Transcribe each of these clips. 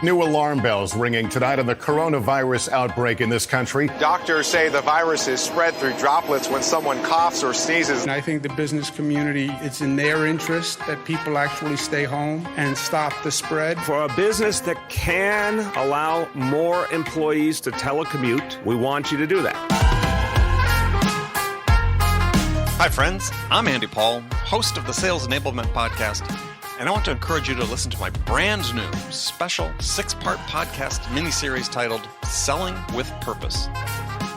New alarm bells ringing tonight on the coronavirus outbreak in this country. Doctors say the virus is spread through droplets when someone coughs or sneezes. And I think the business community, it's in their interest that people actually stay home and stop the spread. For a business that can allow more employees to telecommute, we want you to do that. Hi, friends. I'm Andy Paul, host of the Sales Enablement Podcast, and I want to encourage you to listen to my brand new special 6-part podcast miniseries titled Selling with Purpose.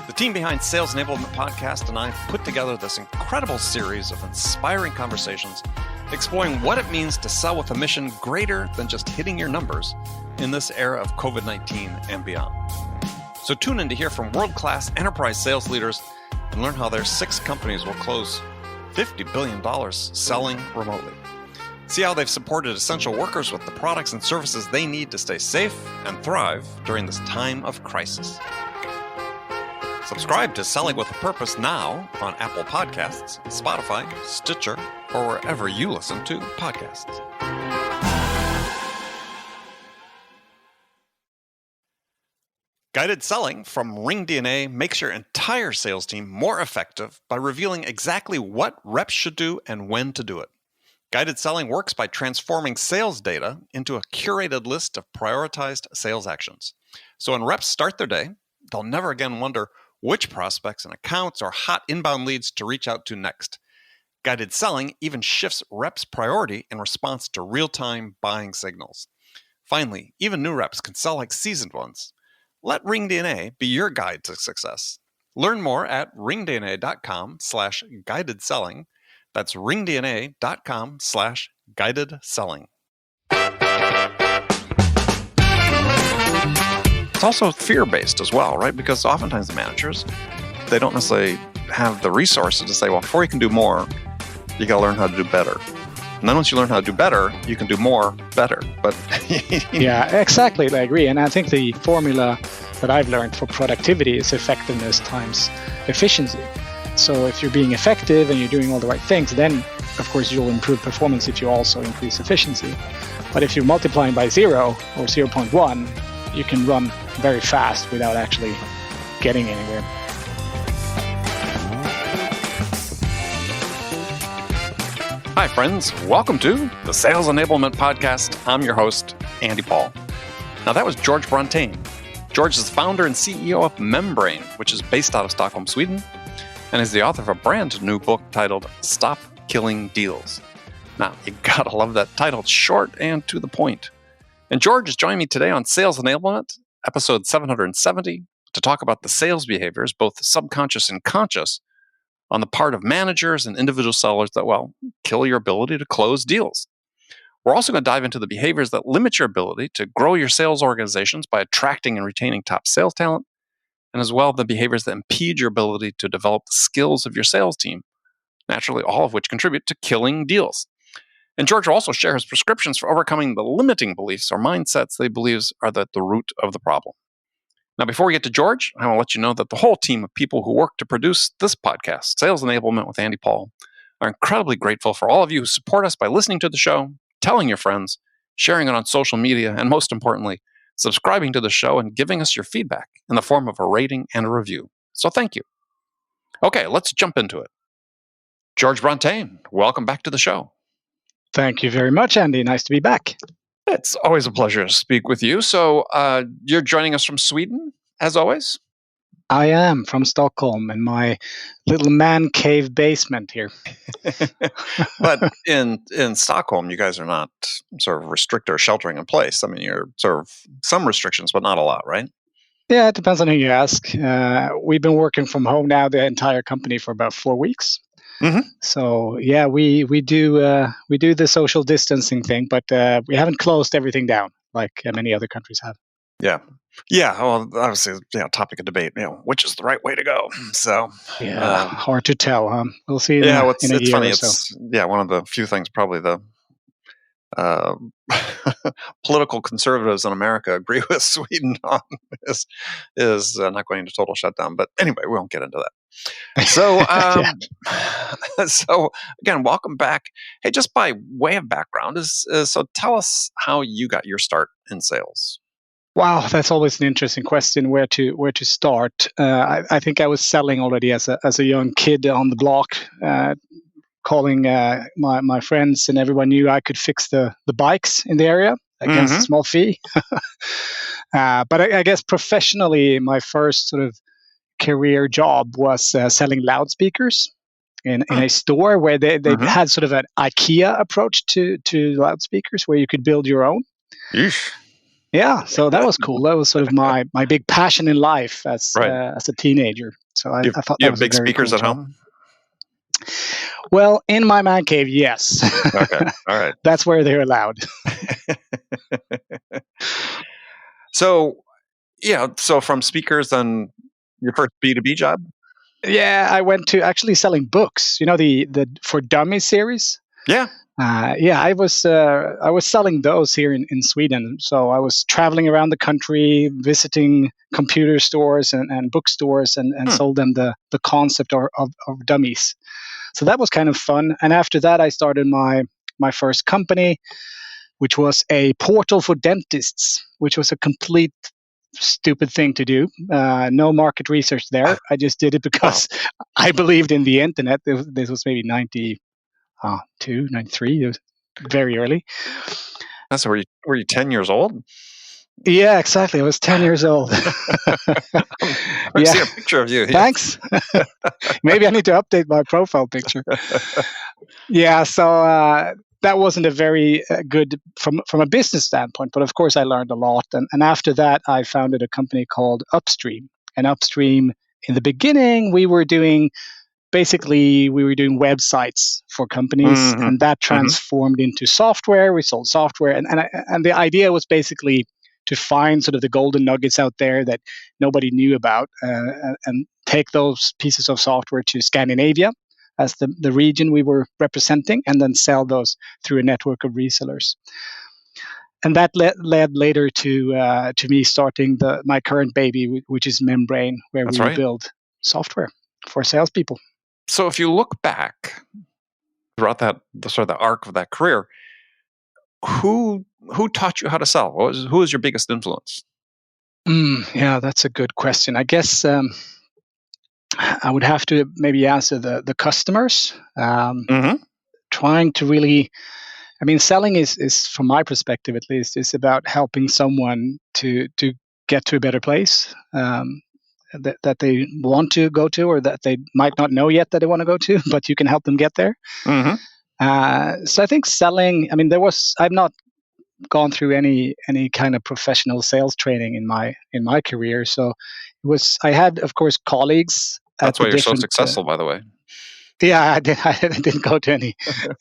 The team behind Sales Enablement Podcast and I put together this incredible series of inspiring conversations exploring what it means to sell with a mission greater than just hitting your numbers in this era of COVID-19 and beyond. So tune in to hear from world-class enterprise sales leaders and learn how their 6 companies will close $50 billion selling remotely. See how they've supported essential workers with the products and services they need to stay safe and thrive during this time of crisis. Subscribe to Selling with a Purpose now on Apple Podcasts, Spotify, Stitcher, or wherever you listen to podcasts. Guided selling from RingDNA makes your entire sales team more effective by revealing exactly what reps should do and when to do it. Guided selling works by transforming sales data into a curated list of prioritized sales actions. So when reps start their day, they'll never again wonder which prospects and accounts or hot inbound leads to reach out to next. Guided selling even shifts reps' priority in response to real-time buying signals. Finally, even new reps can sell like seasoned ones. Let RingDNA be your guide to success. Learn more at ringdna.com/guided selling. That's ringdna.com/guided selling. It's also fear-based as well, right? Because oftentimes the managers, they don't necessarily have the resources to say, well, before you can do more, you got to learn how to do better. And then once you learn how to do better, you can do more better. But yeah, exactly. I agree. And I think the formula that I've learned for productivity is effectiveness times efficiency. So if you're being effective and you're doing all the right things, then of course you'll improve performance if you also increase efficiency. But if you're multiplying by 0 or 0.1, you can run very fast without actually getting anywhere. Hi, friends. Welcome to the Sales Enablement Podcast. I'm your host, Andy Paul. Now, that was George Brontén. George is the founder and CEO of Membrain, which is based out of Stockholm, Sweden, and is the author of a brand new book titled Stop Killing Deals. Now, you gotta love that title. It's short and to the point. And George is joining me today on Sales Enablement, episode 770, to talk about the sales behaviors, both subconscious and conscious, on the part of managers and individual sellers that, well, kill your ability to close deals. We're also going to dive into the behaviors that limit your ability to grow your sales organizations by attracting and retaining top sales talent, and as well the behaviors that impede your ability to develop the skills of your sales team, naturally all of which contribute to killing deals. And George will also share his prescriptions for overcoming the limiting beliefs or mindsets they believe are at the root of the problem. Now, before we get to George, I want to let you know that the whole team of people who work to produce this podcast, Sales Enablement with Andy Paul, are incredibly grateful for all of you who support us by listening to the show, telling your friends, sharing it on social media, and most importantly, subscribing to the show and giving us your feedback in the form of a rating and a review. So thank you. Okay, let's jump into it. George Brontén, welcome back to the show. Thank you very much, Andy. Nice to be back. It's always a pleasure to speak with you. So you're joining us from Sweden, as always? I am from Stockholm in my little man cave basement here. But in Stockholm, you guys are not sort of restricted or sheltering in place. I mean, you're sort of some restrictions, but not a lot, right? Yeah, it depends on who you ask. We've been working from home now, the entire company, for about 4 weeks. Mm-hmm. So yeah, we do the social distancing thing, but we haven't closed everything down like many other countries have. Yeah. Well, obviously, topic of debate. Which is the right way to go. So yeah, hard to tell. Huh? We'll see. It's funny. It's one of the few things probably the political conservatives in America agree with Sweden on is not going into total shutdown. But anyway, we won't get into that. So, so again, welcome back. Hey, just by way of background, so tell us how you got your start in sales. Wow, that's always an interesting question. Where to start? I think I was selling already as a young kid on the block, calling my friends, and everyone knew I could fix the bikes in the area against a small fee. But I guess professionally, my first sort of career job was selling loudspeakers in a store where they had sort of an IKEA approach to loudspeakers, where you could build your own. Yeesh. Yeah, so that was cool. That was sort of my big passion in life as Right. as a teenager. So I thought You that have was a big very speakers cool at job. home? Well, in my man cave, yes. Okay. All right. That's where they're allowed. So, yeah. So from speakers, then your first B2B job? Yeah, I went to actually selling books. You know, the For Dummies series. Yeah. Yeah, I was selling those here in Sweden. So I was traveling around the country, visiting computer stores and bookstores, and sold them the concept of dummies. So that was kind of fun. And after that, I started my first company, which was a portal for dentists, which was a complete stupid thing to do. No market research there. I just did it because I believed in the internet. This was maybe 92, 93. It was very early. That's were you 10 years old? Yeah, exactly. I was 10 years old. I see a picture of you. Thanks. Maybe I need to update my profile picture. Yeah, so that wasn't a very good from a business standpoint, but of course I learned a lot. And after that, I founded a company called Upstream. And Upstream, in the beginning, we were doing websites for companies, and that transformed into software. We sold software, and the idea was basically to find sort of the golden nuggets out there that nobody knew about, and take those pieces of software to Scandinavia as the region we were representing, and then sell those through a network of resellers. And that led later to me starting my current baby, which is Membrain, where we build software for salespeople. So if you look back throughout the arc of that career, who taught you how to sell? Who was your biggest influence? Yeah, that's a good question. I guess I would have to maybe answer the customers. Trying to really, I mean, selling is from my perspective at least, is about helping someone to get to a better place. That they want to go to, or that they might not know yet that they want to go to, but you can help them get there. So I think selling, I mean, I've not gone through any kind of professional sales training in my career. So I had, of course, colleagues. That's why you're so successful, by the way. Yeah, I didn't go to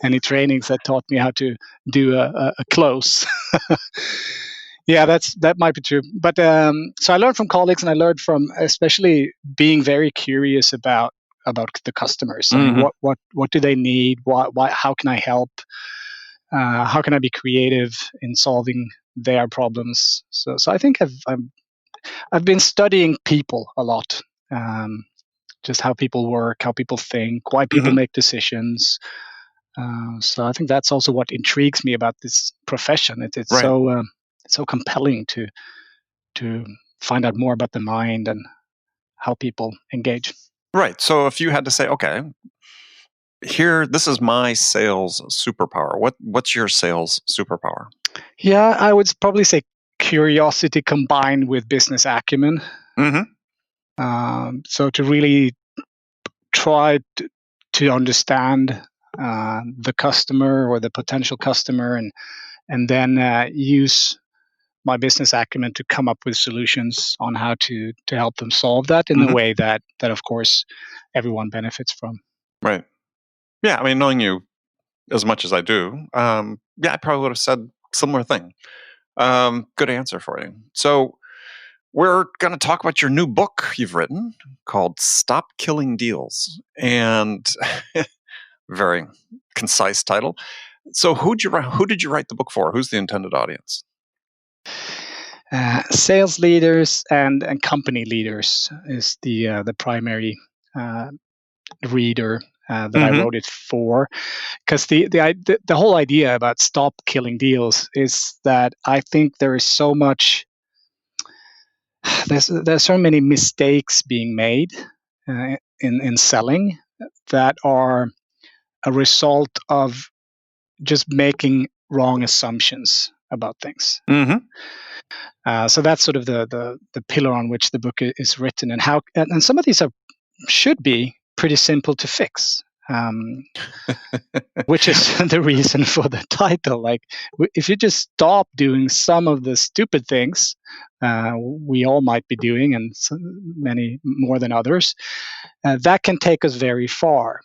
any trainings that taught me how to do a close. Yeah, that might be true. But so I learned from colleagues, and I learned from especially being very curious about the customers. I mean, what do they need? Why? How can I help? How can I be creative in solving their problems? So I think I've been studying people a lot, just how people work, how people think, why people make decisions. So I think that's also what intrigues me about this profession. It's so compelling to find out more about the mind and how people engage. Right. So if you had to say, okay, this is my sales superpower. What's your sales superpower? Yeah, I would probably say curiosity combined with business acumen. So to really try to understand the customer or the potential customer, and then use my business acumen to come up with solutions on how to help them solve that in a way that of course everyone benefits from. Right. Yeah. I mean, knowing you as much as I do, I probably would have said similar thing. Good answer for you. So we're going to talk about your new book you've written called Stop Killing Deals, and very concise title. So who did you write the book for? Who's the intended audience? Sales leaders and company leaders is the primary reader that I wrote it for, because the whole idea about stop killing deals is that I think there is so much there's so many mistakes being made in selling that are a result of just making wrong assumptions about things. Mm-hmm. So that's sort of the pillar on which the book is written, and some of these should be pretty simple to fix. Which is the reason for the title. Like, if you just stop doing some of the stupid things we all might be doing, and many more than others, that can take us very far.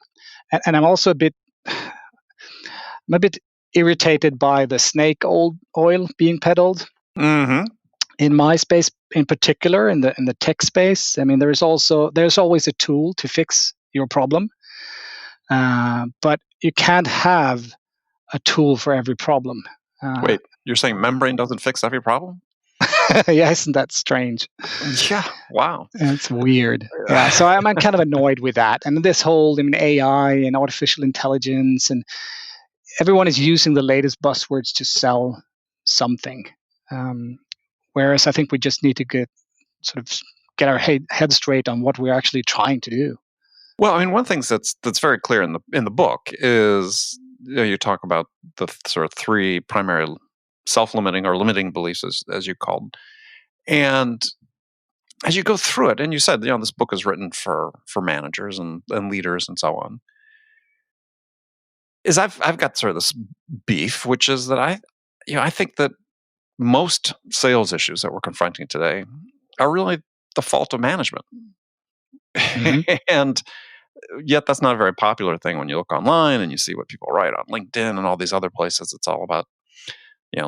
And I'm also a bit irritated by the snake oil being peddled. Mm-hmm. In my space, in particular, in the tech space, I mean, there's always a tool to fix your problem. But you can't have a tool for every problem. Wait, you're saying Membrain doesn't fix every problem? Yeah, isn't that strange? Yeah, wow. It's weird. Yeah, so I'm kind of annoyed with that. And this whole AI and artificial intelligence, and everyone is using the latest buzzwords to sell something. Whereas I think we just need to get our head straight on what we're actually trying to do. Well, I mean, one thing that's very clear in the book is you talk about the sort of three primary self-limiting or limiting beliefs, as you called, and as you go through it, and you said this book is written for managers and leaders and so on. Is I've got sort of this beef, which is that I think that most sales issues that we're confronting today are really the fault of management. Mm-hmm. And yet that's not a very popular thing when you look online and you see what people write on LinkedIn and all these other places. It's all about,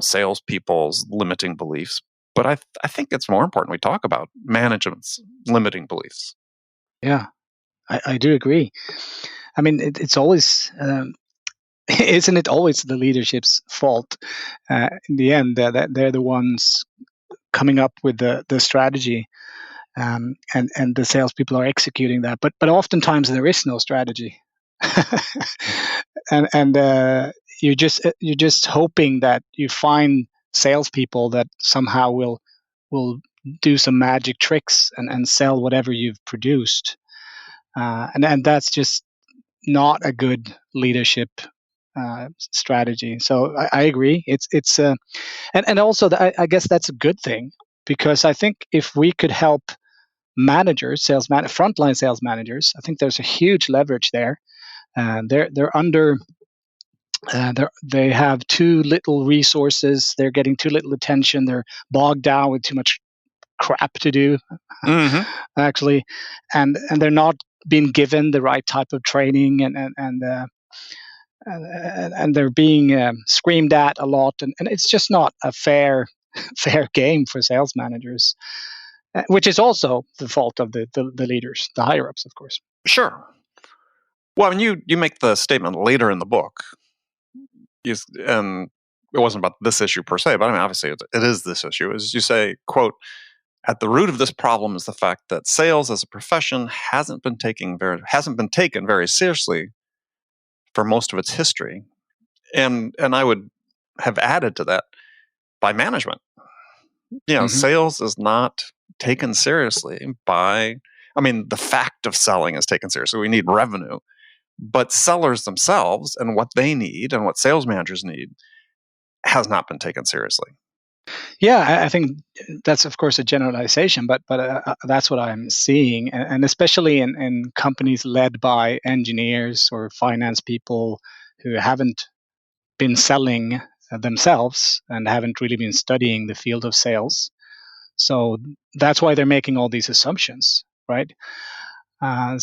salespeople's limiting beliefs. But I think it's more important we talk about management's limiting beliefs. Yeah, I do agree. I mean, it's always, isn't it always the leadership's fault? In the end, they're the ones coming up with the strategy. And the salespeople are executing that, but oftentimes there is no strategy, and you're just hoping that you find salespeople that somehow will do some magic tricks and sell whatever you've produced, and that's just not a good leadership strategy. So I agree. It's and also I guess that's a good thing, because I think if we could help managers, frontline sales managers, I think there's a huge leverage there. They're under. They have too little resources. They're getting too little attention. They're bogged down with too much crap to do, mm-hmm. actually, and they're not being given the right type of training, and they're being screamed at a lot, and it's just not a fair game for sales managers. Which is also the fault of the leaders, the higher ups, of course. Sure. Well, I mean, you make the statement later in the book, and it wasn't about this issue per se, but I mean, obviously it is this issue. As you say, quote, "At the root of this problem is the fact that sales as a profession hasn't been taken very seriously for most of its history," and I would have added to that, by management. Mm-hmm. Sales is not taken seriously the fact of selling is taken seriously. We need revenue, but sellers themselves and what they need and what sales managers need has not been taken seriously. Yeah, I think that's of course a generalization, but that's what I'm seeing, and especially in companies led by engineers or finance people who haven't been selling themselves and haven't really been studying the field of sales. So that's why they're making all these assumptions, right? And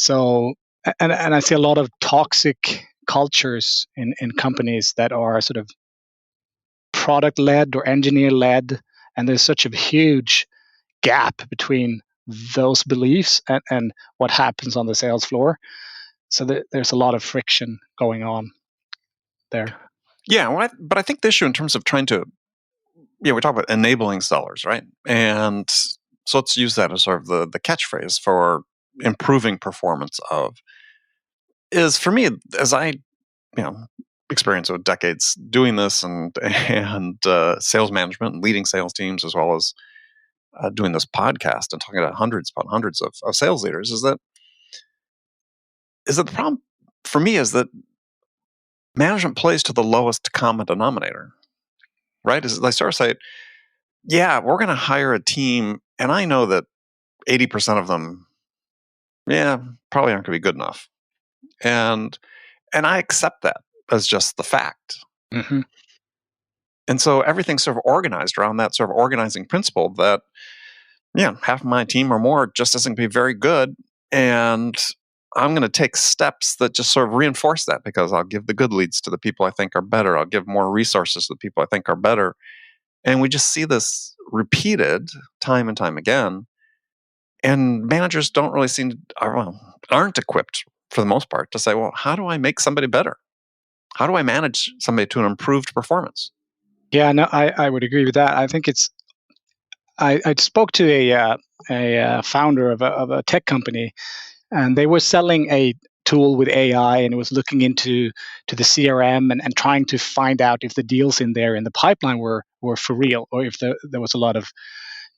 I see a lot of toxic cultures in companies that are sort of product-led or engineer-led, and there's such a huge gap between those beliefs and what happens on the sales floor. So there's a lot of friction going on there. Yeah, but I think the issue in terms of trying to, we talk about enabling sellers, right? And so let's use that as sort of the catchphrase for improving performance is, for me, as I, experience of decades doing this and sales management and leading sales teams, as well as doing this podcast and talking to hundreds upon hundreds of sales leaders is that the problem for me is that management plays to the lowest common denominator, right? Is they sort of say, yeah, we're going to hire a team, and I know that 80% of them, probably aren't going to be good enough. And I accept that as just the fact. Mm-hmm. And so everything's sort of organized around that sort of organizing principle that, half of my team or more just isn't going to be very good. And I'm going to take steps that just sort of reinforce that, because I'll give the good leads to the people I think are better. I'll give more resources to the people I think are better. And we just see this repeated time and time again. And managers don't really aren't equipped for the most part to say, well, how do I make somebody better? How do I manage somebody to an improved performance? Yeah, no, I would agree with that. I think I spoke to a founder of a tech company, and they were selling a tool with AI, and it was looking into the CRM and trying to find out if the deals in there in the pipeline were for real, or if there was a lot of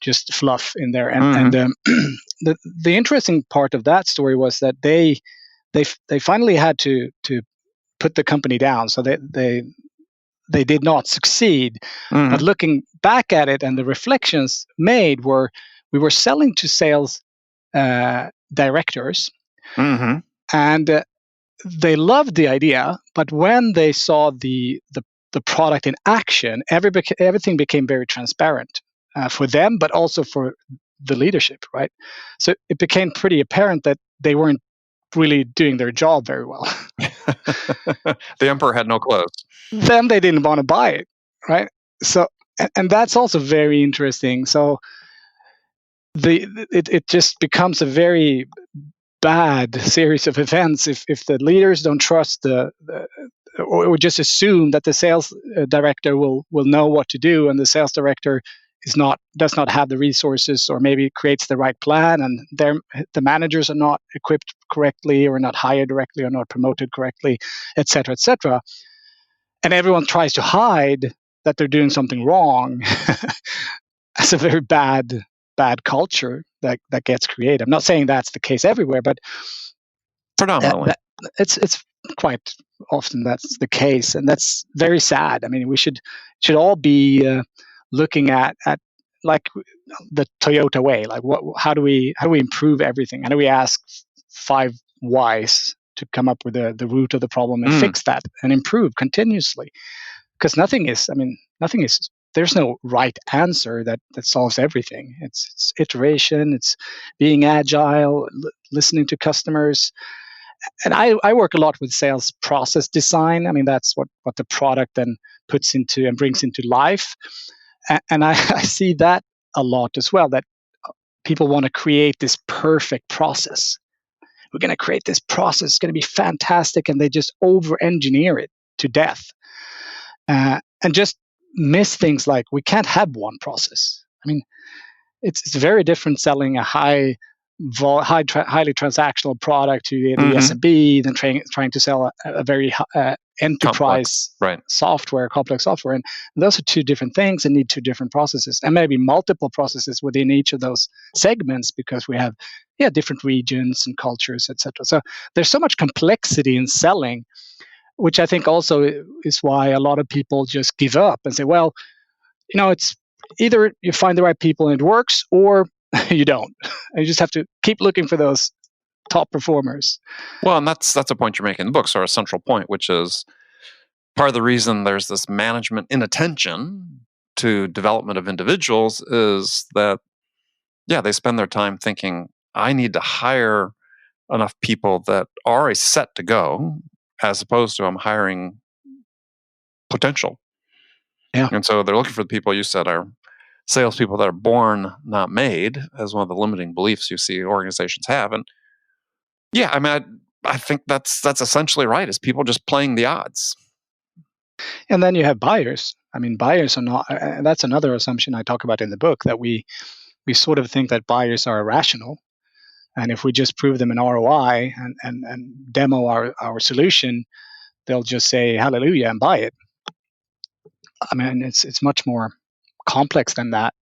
just fluff in there. And the interesting part of that story was that they finally had to put the company down. So they did not succeed. But looking back at it, and the reflections made were, we were selling to sales directors, and they loved the idea. But when they saw the product in action, everything became very transparent for them, but also for the leadership, right? So it became pretty apparent that they weren't really doing their job very well. The emperor had no clothes. Then they didn't want to buy it, right? So, and that's also very interesting. So it just becomes a very bad series of events if the leaders don't trust or just assume that the sales director will know what to do, and the sales director does not have the resources, or maybe creates the right plan, and the managers are not equipped correctly, or not hired directly, or not promoted correctly, etc., etc. And everyone tries to hide that they're doing something wrong. That's a very bad culture that gets created. I'm not saying that's the case everywhere, but predominantly, it's quite often that's the case, and that's very sad. I mean, we should all be looking at like the Toyota way. Like, how do we improve everything? How do we ask 5 whys to come up with the root of the problem and fix that and improve continuously? Because nothing is. There's no right answer that solves everything. It's iteration. It's being agile, listening to customers. And I work a lot with sales process design. I mean, that's what the product then puts into and brings into life. And I see that a lot as well, that people want to create this perfect process. We're going to create this process. It's going to be fantastic. And they just over-engineer it to death. And just miss things like, we can't have one process. I mean, it's very different selling a highly transactional product to the SMB than trying to sell a very enterprise complex software. And those are 2 different things and need 2 different processes, and maybe multiple processes within each of those segments, because we have different regions and cultures, etc. So there's so much complexity in selling, which I think also is why a lot of people just give up and say, well, it's either you find the right people and it works, or you don't. You just have to keep looking for those top performers. Well, and that's a point you're making in the book, sort of a central point, which is part of the reason there's this management inattention to development of individuals is that, they spend their time thinking, I need to hire enough people that are already set to go, as opposed to I'm hiring potential. Yeah. And so they're looking for the people you said are salespeople that are born, not made, as one of the limiting beliefs you see organizations have. And I think that's essentially right, is people just playing the odds. And then you have buyers. I mean, buyers are not, that's another assumption I talk about in the book, that we sort of think that buyers are irrational. And if we just prove them an ROI and demo our solution, they'll just say hallelujah and buy it. I mean, it's much more complex than that.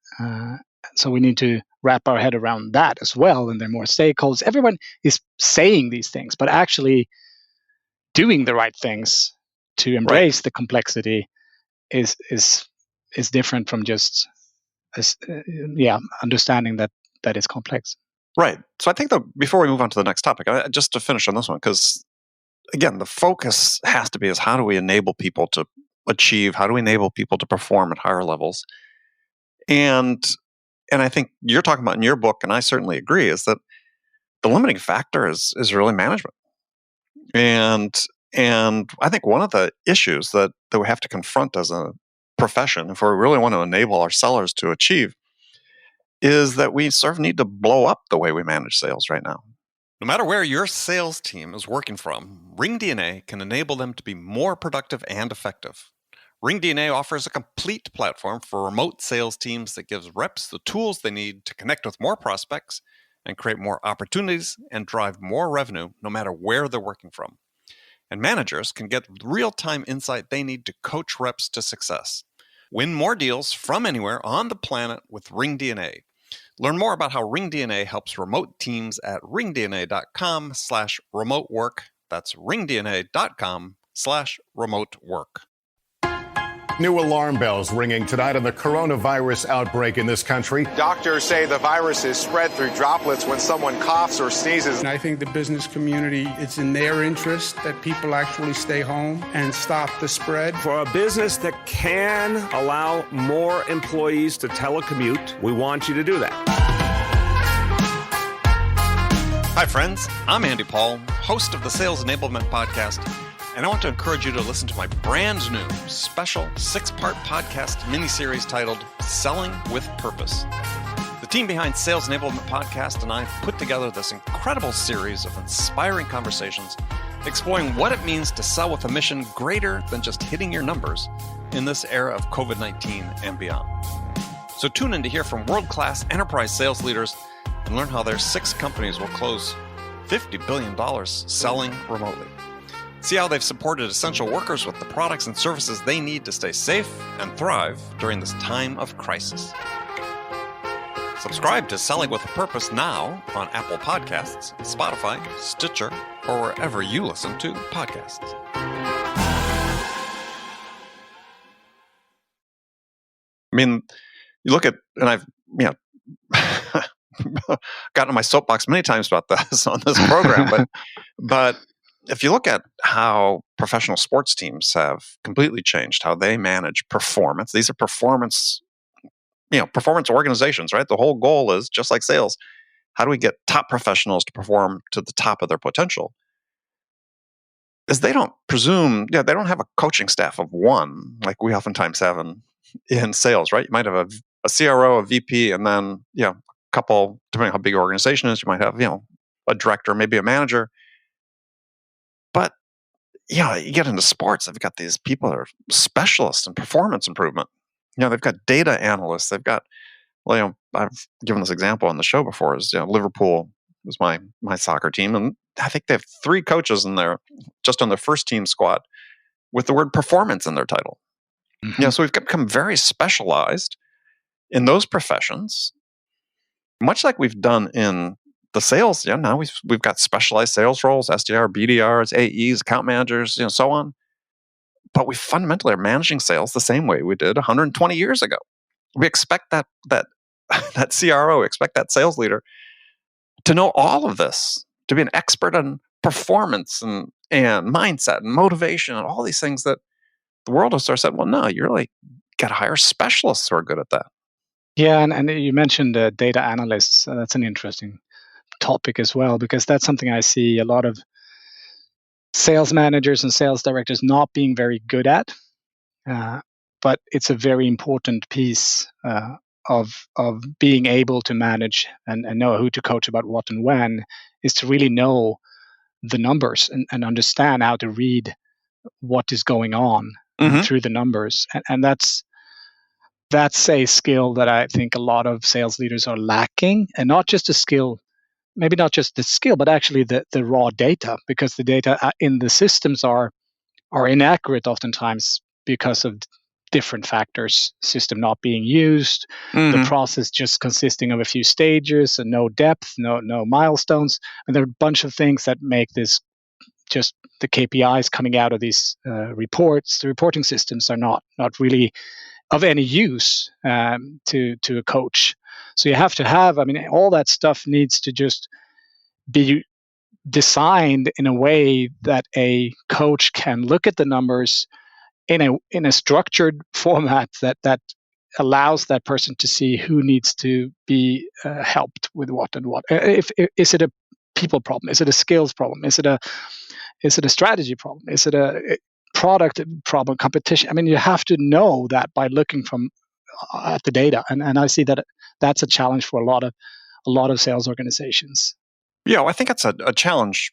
So we need to wrap our head around that as well. And there are more stakeholders. Everyone is saying these things, but actually doing the right things to embrace the complexity is different from just understanding that is complex. Right. So I think that before we move on to the next topic, just to finish on this one, because again, the focus has to be is how do we enable people to achieve, how do we enable people to perform at higher levels? And I think you're talking about in your book, and I certainly agree, is that the limiting factor is really management. And I think one of the issues that we have to confront as a profession, if we really want to enable our sellers to achieve, is that we sort of need to blow up the way we manage sales right now. No matter where your sales team is working from, RingDNA can enable them to be more productive and effective. RingDNA offers a complete platform for remote sales teams that gives reps the tools they need to connect with more prospects and create more opportunities and drive more revenue no matter where they're working from. And managers can get real-time insight they need to coach reps to success. Win more deals from anywhere on the planet with RingDNA. Learn more about how RingDNA helps remote teams at ringdna.com/remote work. That's ringdna.com/remote work. New alarm bells ringing tonight on the coronavirus outbreak in this country. Doctors say the virus is spread through droplets when someone coughs or sneezes. And I think the business community, it's in their interest that people actually stay home and stop the spread. For a business that can allow more employees to telecommute, we want you to do that. Hi, friends. I'm Andy Paul, host of the Sales Enablement Podcast, and I want to encourage you to listen to my brand new special 6-part podcast miniseries titled Selling with Purpose. The team behind Sales Enablement Podcast and I put together this incredible series of inspiring conversations exploring what it means to sell with a mission greater than just hitting your numbers in this era of COVID-19 and beyond. So tune in to hear from world-class enterprise sales leaders and learn how their 6 companies will close $50 billion selling remotely. See how they've supported essential workers with the products and services they need to stay safe and thrive during this time of crisis. Subscribe to Selling with a Purpose now on Apple Podcasts, Spotify, Stitcher, or wherever you listen to podcasts. I mean, you look at, and I've gotten on my soapbox many times about this on this program, but if you look at how professional sports teams have completely changed how they manage performance, these are performance organizations, right? The whole goal is just like sales. How do we get top professionals to perform to the top of their potential? Is they don't have a coaching staff of one like we oftentimes have in sales, right? You might have a CRO, a VP, and then a couple, depending on how big your organization is, you might have a director, maybe a manager. But you get into sports, they've got these people that are specialists in performance improvement. They've got data analysts. They've got, I've given this example on the show before. Is Liverpool was my soccer team, and I think they have 3 coaches in there just on their first team squad with the word performance in their title. Mm-hmm. So we've become very specialized in those professions, much like we've done in the sales. Now we've got specialized sales roles, SDR, BDRs, AEs, account managers, so on. But we fundamentally are managing sales the same way we did 120 years ago. We expect that CRO, expect that sales leader to know all of this, to be an expert on performance and mindset and motivation and all these things that the world has sort of said, well, no, you really got to hire specialists who are good at that. Yeah, and you mentioned data analysts. That's an interesting topic as well, because that's something I see a lot of sales managers and sales directors not being very good at. But it's a very important piece of being able to manage and know who to coach about what and when, is to really know the numbers and understand how to read what is going on through the numbers. And that's a skill that I think a lot of sales leaders are lacking, and not just a skill. Maybe not just the skill, but actually the raw data, because the data in the systems are inaccurate oftentimes because of different factors: system not being used, the process just consisting of a few stages and no depth, no milestones, and there are a bunch of things that make this just the KPIs coming out of these reports. The reporting systems are not really of any use to a coach. So you have to have, I mean, all that stuff needs to just be designed in a way that a coach can look at the numbers in a structured format that allows that person to see who needs to be helped with what and what. Is it a people problem? Is it a skills problem? Is it a strategy problem? Is it a product problem, competition? I mean, you have to know that by looking at the data, and I see that that's a challenge for a lot of sales organizations. Yeah, well, I think it's a challenge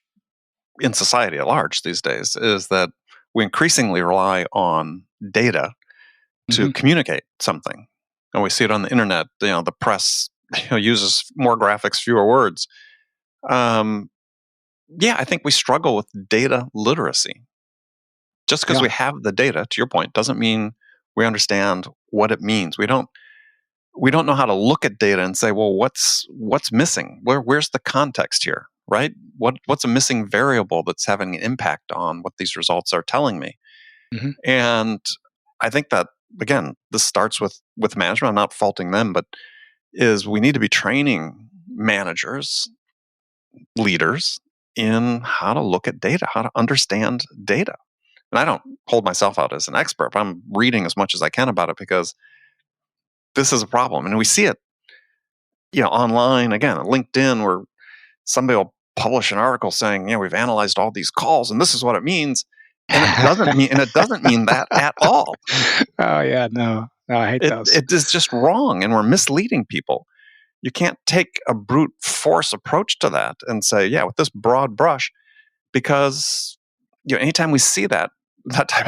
in society at large these days, is that we increasingly rely on data to communicate something. And we see it on the internet, the press uses more graphics, fewer words. I think we struggle with data literacy. Just because we have the data, to your point, doesn't mean we understand what it means. We don't know how to look at data and say, well, what's missing? Where's the context here, right? What's a missing variable that's having an impact on what these results are telling me? And I think that, again, this starts with management. I'm not faulting them, but is we need to be training managers, leaders, in how to look at data, how to understand data. And I don't hold myself out as an expert, but I'm reading as much as I can about it because this is a problem. And we see it, online, again, on LinkedIn, where somebody will publish an article saying, we've analyzed all these calls and this is what it means. And it doesn't mean that at all. Oh yeah, no, I hate those. It is just wrong, and we're misleading people. You can't take a brute force approach to that and say, with this broad brush, because anytime we see that type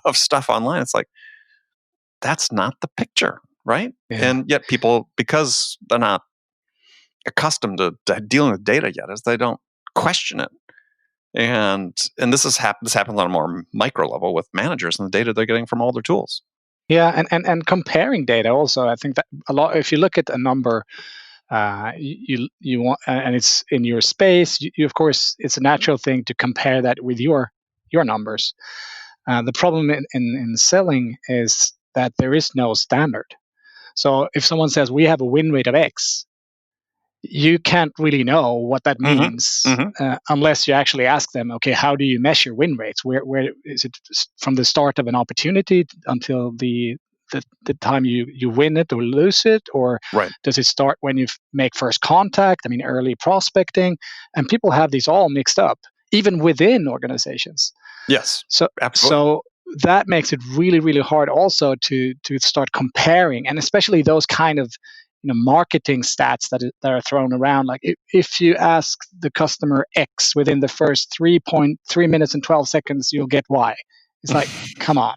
of stuff online, it's like, that's not the picture, right? Yeah. And yet people, because they're not accustomed to dealing with data yet, is they don't question it. And this happens on a more micro level with managers and the data they're getting from all their tools. Yeah, and comparing data also. I think that a lot. If you look at a number, you want, and it's in your space. You of course, it's a natural thing to compare that with your numbers. The problem in selling is that there is no standard. So if someone says we have a win rate of X, you can't really know what that means unless you actually ask them, okay, how do you measure win rates? Where is it from the start of an opportunity until the time you win it or lose it? Or does it start when you make first contact? I mean, early prospecting. And people have these all mixed up, even within organizations. Yes, so absolutely. So that makes it really, really hard also to start comparing, and especially those kind of marketing stats that are thrown around. Like if you ask the customer X within the first 3.3 minutes and 12 seconds, you'll get Y. It's like, come on.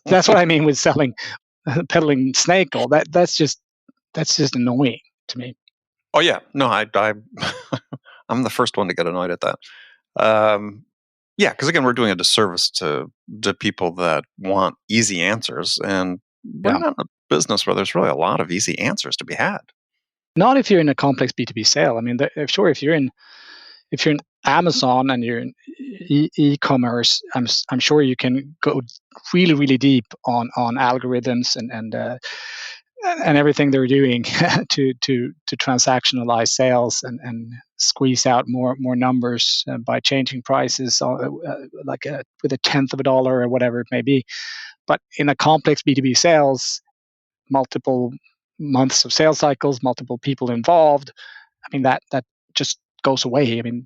That's what I mean with peddling snake oil. That's just annoying to me. Oh yeah, no, I'm the first one to get annoyed at that. Because again, we're doing a disservice to people that want easy answers, and we're not in a business where there's really a lot of easy answers to be had. Not if you're in a complex B2B sale. I mean, if you're in Amazon and you're in e-commerce, I'm sure you can go really, really deep on algorithms and everything they're doing to transactionalize sales and squeeze out more numbers by changing prices with a tenth of a dollar or whatever it may be. But in a complex B2B sales, multiple months of sales cycles, multiple people involved, I mean, that just goes away. I mean,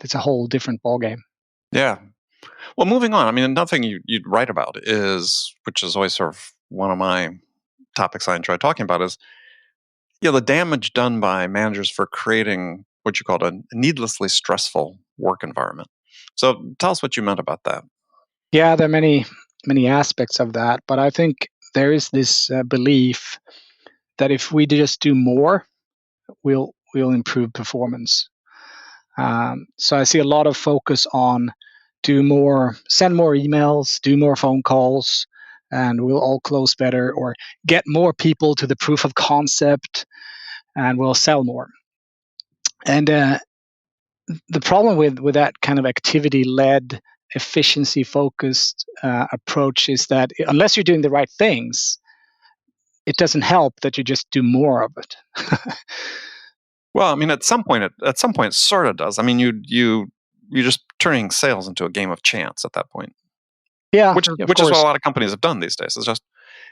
it's a whole different ballgame. Yeah. Well, moving on, I mean, another thing you'd write about which is always sort of one of my topics I enjoy talking about, is the damage done by managers for creating what you called a needlessly stressful work environment. So tell us what you meant about that. Yeah, there are many aspects of that, but I think there is this belief that if we just do more, we'll improve performance. So I see a lot of focus on do more, send more emails, do more phone calls, and we'll all close better, or get more people to the proof of concept and we'll sell more. And the problem with that kind of activity-led, efficiency-focused approach is that unless you're doing the right things, it doesn't help that you just do more of it. Well, I mean, at some point, it sort of does. I mean, you're just turning sales into a game of chance at that point. Yeah, which is what a lot of companies have done these days. It's just,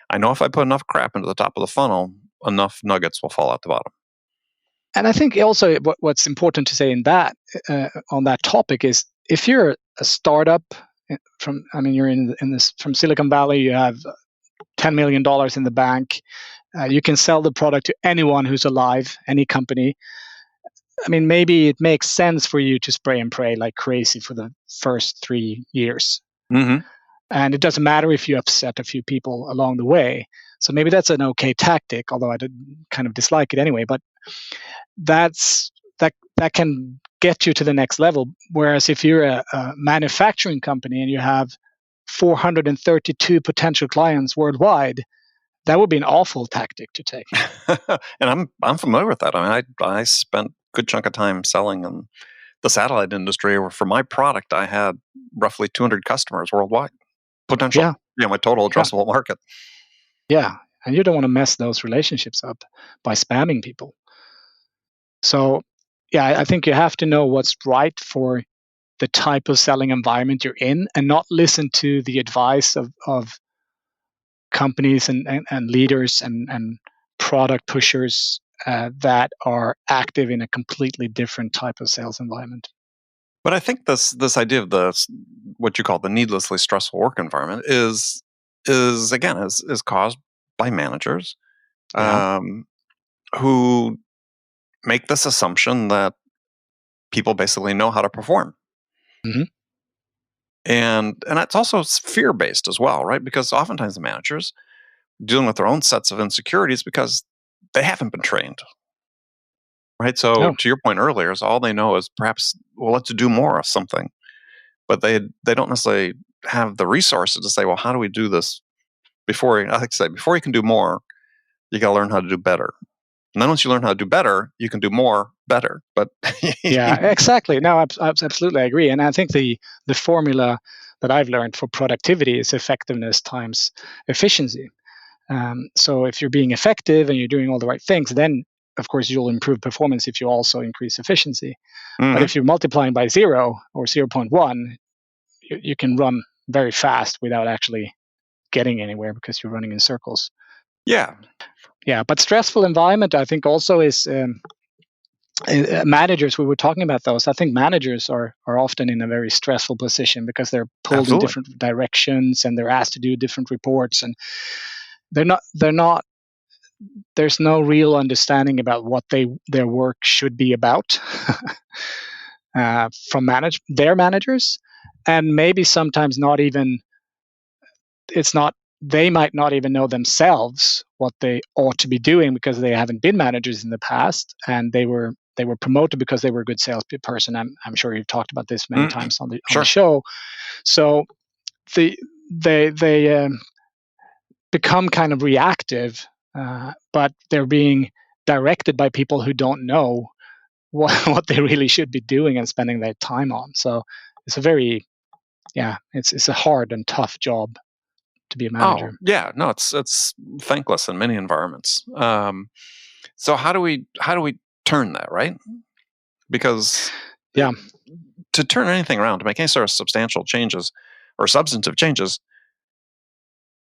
I know if I put enough crap into the top of the funnel, enough nuggets will fall out the bottom. And I think also what's important to say in that on that topic is, if you're a startup you're in this from Silicon Valley, you have $10 million in the bank, you can sell the product to anyone who's alive, any company. I mean, maybe it makes sense for you to spray and pray like crazy for the first 3 years. Mm-hmm. And it doesn't matter if you upset a few people along the way. So maybe that's an okay tactic, although I kind of dislike it anyway. But that can get you to the next level. Whereas if you're a manufacturing company and you have 432 potential clients worldwide, that would be an awful tactic to take. And I'm familiar with that. I mean, I spent a good chunk of time selling in the satellite industry, where for my product I had roughly 200 customers worldwide. Potential, my total addressable market. Yeah, and you don't want to mess those relationships up by spamming people. So, I think you have to know what's right for the type of selling environment you're in, and not listen to the advice of companies and leaders and product pushers that are active in a completely different type of sales environment. But I think this idea of what you call the needlessly stressful work environment is caused by managers who make this assumption that people basically know how to perform. Mm-hmm. And it's also fear-based as well, right? Because oftentimes the managers dealing with their own sets of insecurities because they haven't been trained. Right. So to your point earlier, is all they know is perhaps, well, let's do more of something. But they don't necessarily have the resources to say, well, how do we do this before you can do more, you got to learn how to do better. And then once you learn how to do better, you can do more better. But yeah, exactly. No, absolutely, I agree. And I think the formula that I've learned for productivity is effectiveness times efficiency. So if you're being effective and you're doing all the right things, then of course you'll improve performance if you also increase efficiency. Mm-hmm. But if you're multiplying by 0 or 0.1, you can run very fast without actually getting anywhere because you're running in circles. Yeah. But stressful environment, I think, also is managers. We were talking about those. I think managers are often in a very stressful position because they're pulled in different directions and they're asked to do different reports, and they're not. There's no real understanding about what their work should be about from their managers, and maybe sometimes not even. They might not even know themselves what they ought to be doing because they haven't been managers in the past, and they were promoted because they were a good salesperson. I'm sure you've talked about this many times on the show. So they become kind of reactive, but they're being directed by people who don't know what they really should be doing and spending their time on. So it's a very it's a hard and tough job to be a manager. Oh, yeah, no, it's thankless in many environments. So how do we turn that, right? Because to turn anything around, to make any sort of substantial changes or substantive changes,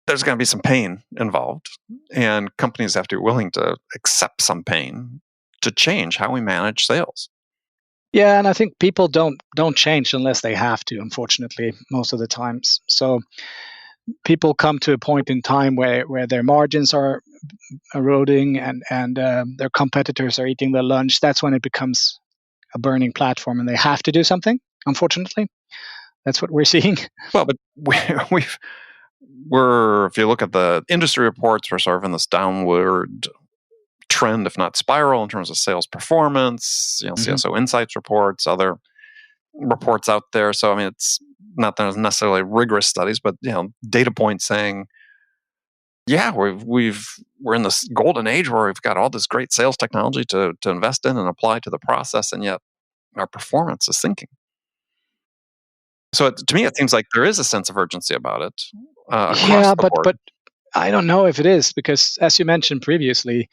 there's going to be some pain involved, and companies have to be willing to accept some pain to change how we manage sales. Yeah, and I think people don't change unless they have to, unfortunately, most of the times. So people come to a point in time where their margins are eroding and their competitors are eating their lunch. That's when it becomes a burning platform and they have to do something, unfortunately. That's what we're seeing. Well, but if you look at the industry reports, we're sort of in this downward trend, if not spiral, in terms of sales performance, CSO Insights reports, other reports out there. So, I mean, it's not that there's necessarily rigorous studies, but, data points saying Yeah, we're in this golden age where we've got all this great sales technology to invest in and apply to the process, and yet our performance is sinking. So to me, it seems like there is a sense of urgency about it across Yeah, the board. but I don't know if it is, because as you mentioned previously,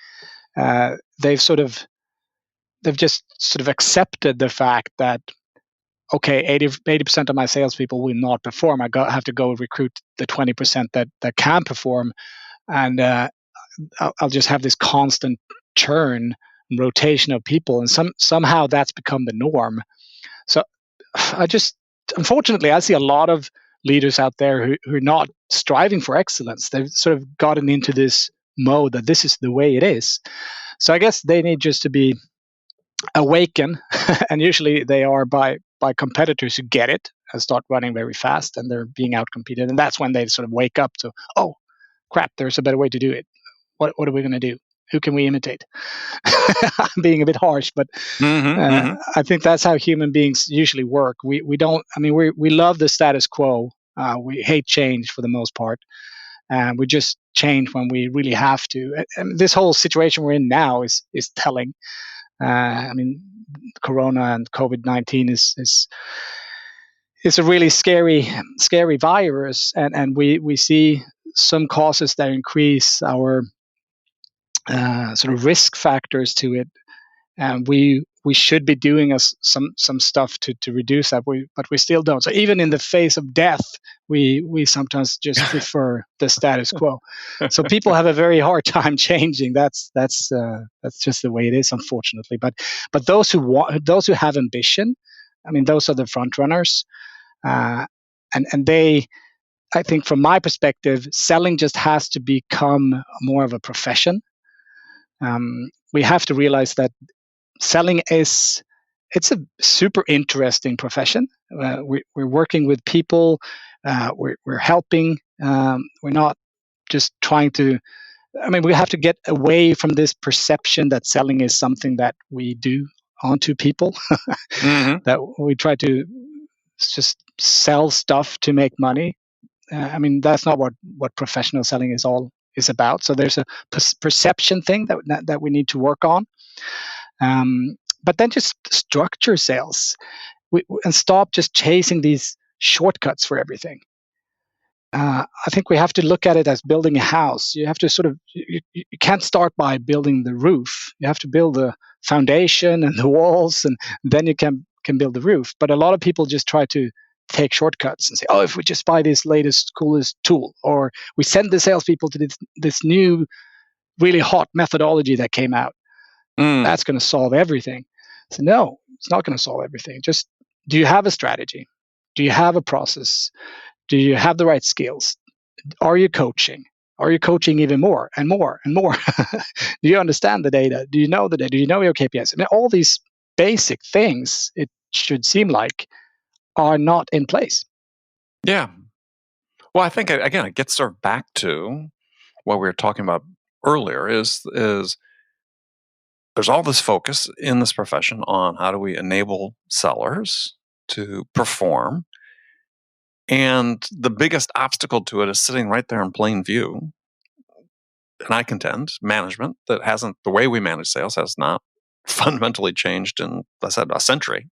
uh, they've sort of they've just sort of accepted the fact that, okay, 80% of my salespeople will not perform. Have to go recruit the 20% that can perform, and I'll just have this constant churn and rotation of people, and somehow that's become the norm. So I just, unfortunately, I see a lot of leaders out there who are not striving for excellence. They've sort of gotten into this mode that this is the way it is. So I guess they need just to be awaken, and usually they are by competitors who get it and start running very fast, and they're being outcompeted, and that's when they sort of wake up to, oh crap, there's a better way to do it. What are we going to do? Who can we imitate? I'm being a bit harsh, but I think that's how human beings usually work. We don't. I mean, we love the status quo. We hate change for the most part, and we just change when we really have to. And this whole situation we're in now is telling. I mean, Corona and COVID-19 is a really scary virus, and we see some causes that increase our sort of risk factors to it, and we should be doing some stuff to reduce that, but we still don't. So even in the face of death, we sometimes just prefer the status quo. So people have a very hard time changing. That's just the way it is, unfortunately. But those who have ambition, I mean, those are the front runners, and they. I think from my perspective, selling just has to become more of a profession. We have to realize that selling it's a super interesting profession. We're working with people. We're helping. We're not just trying to. I mean, we have to get away from this perception that selling is something that we do onto people. That we try to just sell stuff to make money. I mean, that's not what professional selling is about. So there's a perception thing that we need to work on. But then just structure sales and stop just chasing these shortcuts for everything. I think we have to look at it as building a house. You have to sort of, you can't start by building the roof. You have to build the foundation and the walls, and then you can build the roof. But a lot of people just try to take shortcuts and say, oh, if we just buy this latest, coolest tool, or we send the salespeople to this new, really hot methodology that came out, that's going to solve everything. So no, it's not going to solve everything. Just, do you have a strategy? Do you have a process? Do you have the right skills? Are you coaching? Are you coaching even more and more and more? Do you understand the data? Do you know the data? Do you know your KPIs? I mean, all these basic things, it should seem like, are not in place. Yeah. Well, I think, again, it gets sort of back to what we were talking about earlier is there's all this focus in this profession on how do we enable sellers to perform. And the biggest obstacle to it is sitting right there in plain view. And I contend management the way we manage sales has not fundamentally changed in, I said, a century.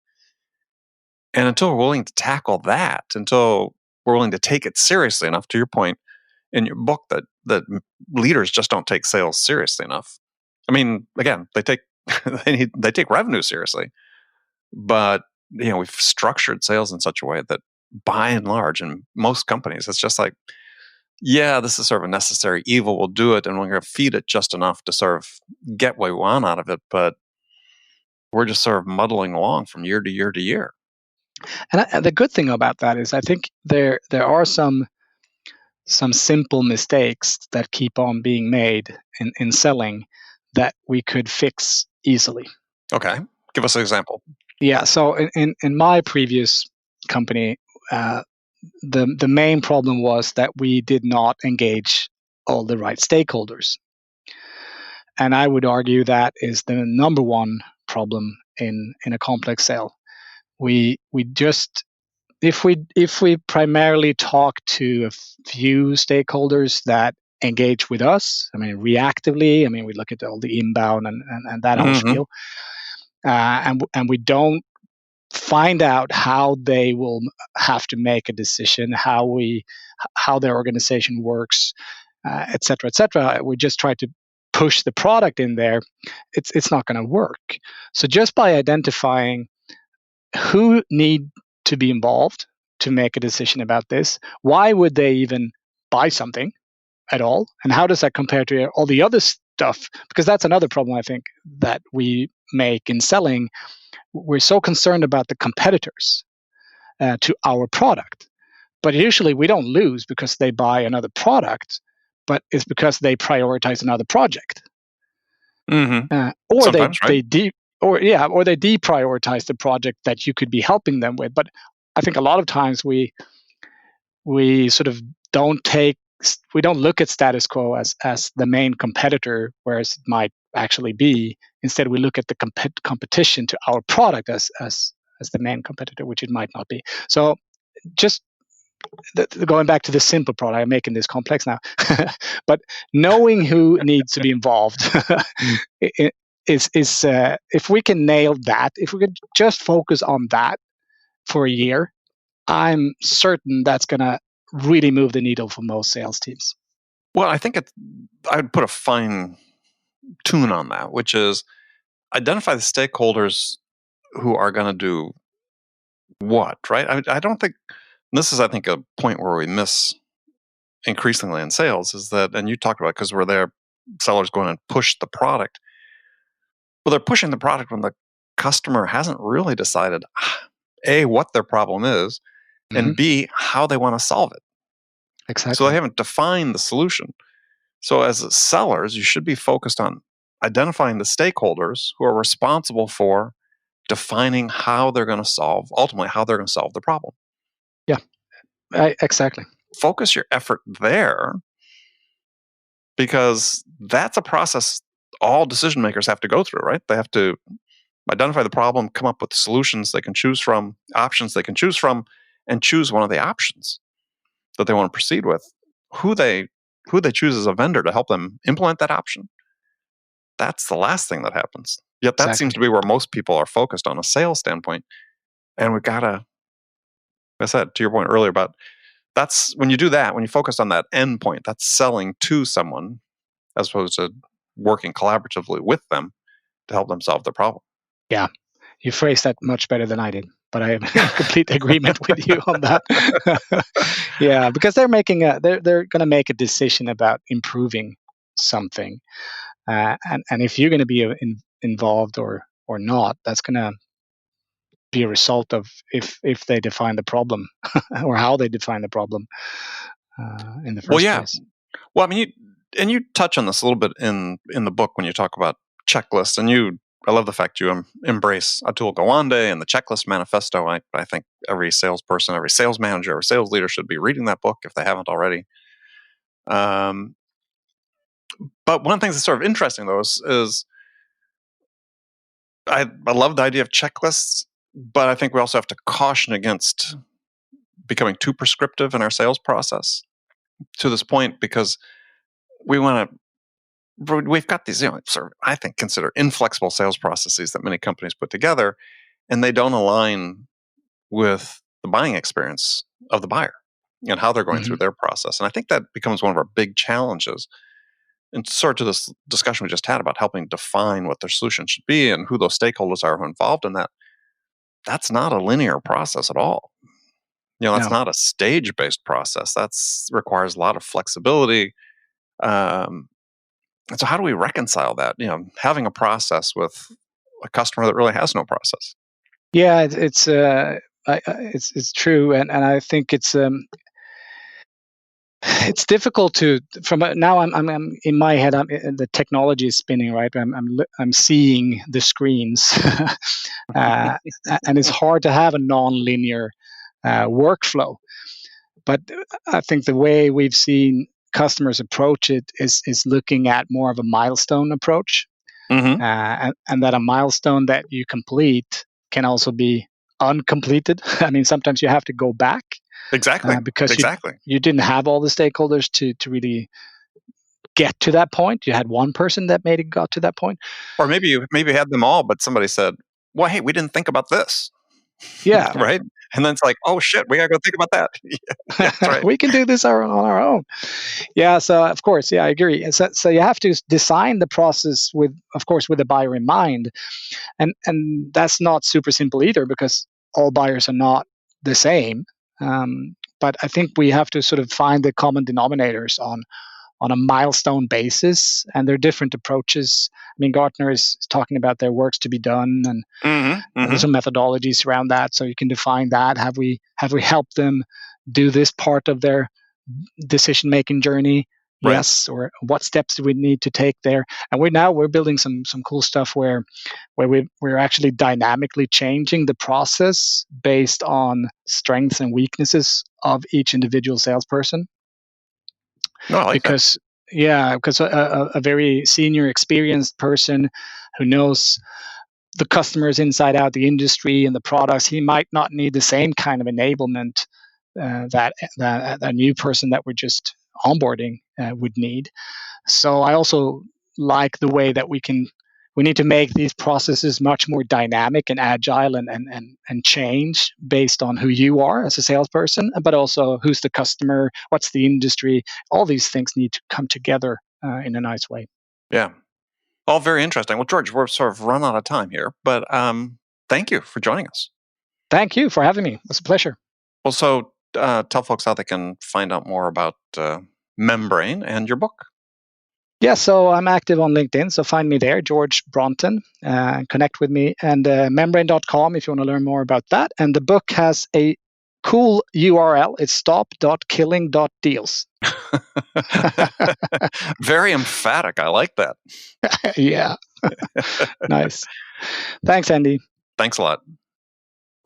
And until we're willing to tackle that, until we're willing to take it seriously enough, to your point in your book, that leaders just don't take sales seriously enough. I mean, again, they take revenue seriously, but we've structured sales in such a way that, by and large, in most companies, it's just like, yeah, this is sort of a necessary evil. We'll do it, and we're going to feed it just enough to sort of get what we want out of it. But we're just sort of muddling along from year to year to year. And the good thing about that is, I think there are some simple mistakes that keep on being made in selling that we could fix easily. Okay, give us an example. Yeah, so in my previous company, the main problem was that we did not engage all the right stakeholders, and I would argue that is the number one problem in a complex sale. We just, if we primarily talk to a few stakeholders that engage with us. I mean, reactively. I mean, we look at all the inbound and that whole spiel, and we don't find out how they will have to make a decision, how their organization works, et cetera, et cetera. We just try to push the product in there. It's not going to work. So just by identifying who need to be involved to make a decision about this, why would they even buy something at all, and how does that compare to all the other stuff? Because that's another problem I think that we make in selling. We're so concerned about the competitors to our product, but usually we don't lose because they buy another product, but it's because they prioritize another project, or Sometimes, they deprioritize the project that you could be helping them with. But I think a lot of times we sort of don't look at status quo as the main competitor, whereas it might actually be. Instead, we look at the competition to our product as the main competitor, which it might not be. So just going back to the simple product, I'm making this complex now, but knowing who needs to be involved is if we can nail that, if we can just focus on that for a year, I'm certain that's going to really move the needle for most sales teams. Well, I think I would put a fine tune on that, which is identify the stakeholders who are going to do what, right? I don't think this is, I think, a point where we miss increasingly in sales is that, and you talked about, because we're there, sellers going and push the product. Well, they're pushing the product when the customer hasn't really decided, A, what their problem is, and B, how they want to solve it. Exactly. So they haven't defined the solution. So as sellers, you should be focused on identifying the stakeholders who are responsible for defining how they're going to solve the problem. Yeah, exactly. Focus your effort there, because that's a process all decision makers have to go through, right? They have to identify the problem, come up with solutions they can choose from, options they can choose from, and choose one of the options that they want to proceed with. Who they choose as a vendor to help them implement that option, that's the last thing that happens. Yet that seems to be where most people are focused on a sales standpoint. And we've got to, like I said, to your point earlier about, that's when you do that, when you focus on that end point, that's selling to someone as opposed to working collaboratively with them to help them solve the problem. Yeah, you phrased that much better than I did, but I am in complete agreement with you on that. Yeah, because they're going to make a decision about improving something, and if you're going to be involved or not, that's going to be a result of if they define the problem or how they define the problem in the first place. Well, I mean, you touch on this a little bit in the book when you talk about checklists, and I love the fact you embrace Atul Gawande and the Checklist Manifesto. I think every salesperson, every sales manager, or sales leader should be reading that book if they haven't already. But one of the things that's sort of interesting, though, is I love the idea of checklists, but I think we also have to caution against becoming too prescriptive in our sales process to this point, because we've got these, sort of, I think, consider inflexible sales processes that many companies put together, and they don't align with the buying experience of the buyer and how they're going through their process. And I think that becomes one of our big challenges. And sort of to this discussion we just had about helping define what their solution should be and who those stakeholders are who are involved in that, that's not a linear process at all. That's not a stage-based process. That requires a lot of flexibility. And so how do we reconcile that? Having a process with a customer that really has no process. Yeah, it's true, and I think it's difficult to now. I'm in my head. The technology is spinning, right? I'm seeing the screens, and it's hard to have a non-linear workflow. But I think the way we've seen customers approach it is looking at more of a milestone approach, and that a milestone that you complete can also be uncompleted. I mean, sometimes you have to go back. Exactly. Because you didn't have all the stakeholders to really get to that point. You had one person that made it got to that point. Or maybe you had them all, but somebody said, well, hey, we didn't think about this. Yeah. Right? And then it's like, oh, shit, we got to go think about that. That's right. We can do this on our own. Yeah, so of course, I agree. So you have to design the process with the buyer in mind. And that's not super simple either, because all buyers are not the same. But I think we have to sort of find the common denominators on a milestone basis, and there are different approaches. I mean, Gartner is talking about their works to be done, and there's some methodologies around that, so you can define that. Have we helped them do this part of their decision-making journey? Right. Yes, or what steps do we need to take there? And we're building some cool stuff where we're actually dynamically changing the process based on strengths and weaknesses of each individual salesperson. No, I like because a very senior, experienced person who knows the customers inside out, the industry and the products, he might not need the same kind of enablement that a new person that we're just onboarding would need. So I also like the way that we need to make these processes much more dynamic and agile and change based on who you are as a salesperson, but also who's the customer, what's the industry. All these things need to come together in a nice way. Yeah. All very interesting. Well, George, we're sort of run out of time here, but thank you for joining us. Thank you for having me. It was a pleasure. Well, so tell folks how they can find out more about Membrain and your book. Yeah, so I'm active on LinkedIn, so find me there, George Brontén, connect with me, and membrain.com if you want to learn more about that. And the book has a cool URL. It's stop.killing.deals. Very emphatic. I like that. Yeah. Nice. Thanks, Andy. Thanks a lot.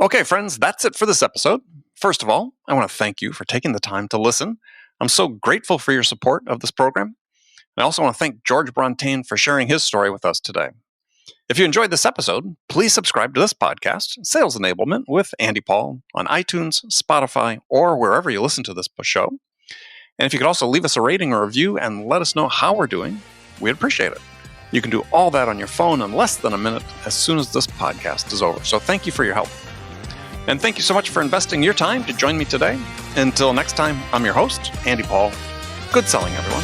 Okay, friends, that's it for this episode. First of all, I want to thank you for taking the time to listen. I'm so grateful for your support of this program. I also want to thank George Brontén for sharing his story with us today. If you enjoyed this episode, please subscribe to this podcast, Sales Enablement with Andy Paul, on iTunes, Spotify, or wherever you listen to this show. And if you could also leave us a rating or review and let us know how we're doing, we'd appreciate it. You can do all that on your phone in less than a minute as soon as this podcast is over. So thank you for your help. And thank you so much for investing your time to join me today. Until next time, I'm your host, Andy Paul. Good selling, everyone.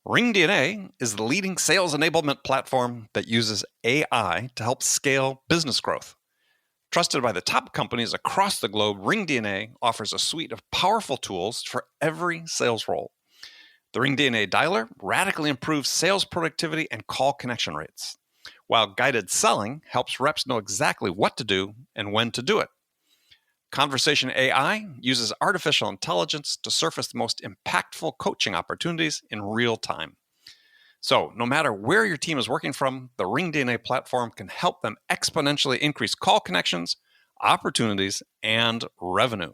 RingDNA is the leading sales enablement platform that uses AI to help scale business growth. Trusted by the top companies across the globe, RingDNA offers a suite of powerful tools for every sales role. The RingDNA Dialer radically improves sales productivity and call connection rates, while guided selling helps reps know exactly what to do and when to do it. Conversation AI uses artificial intelligence to surface the most impactful coaching opportunities in real time. So, no matter where your team is working from, the RingDNA platform can help them exponentially increase call connections, opportunities, and revenue.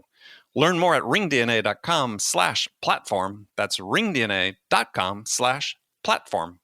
Learn more at ringdna.com/platform. That's ringdna.com/platform.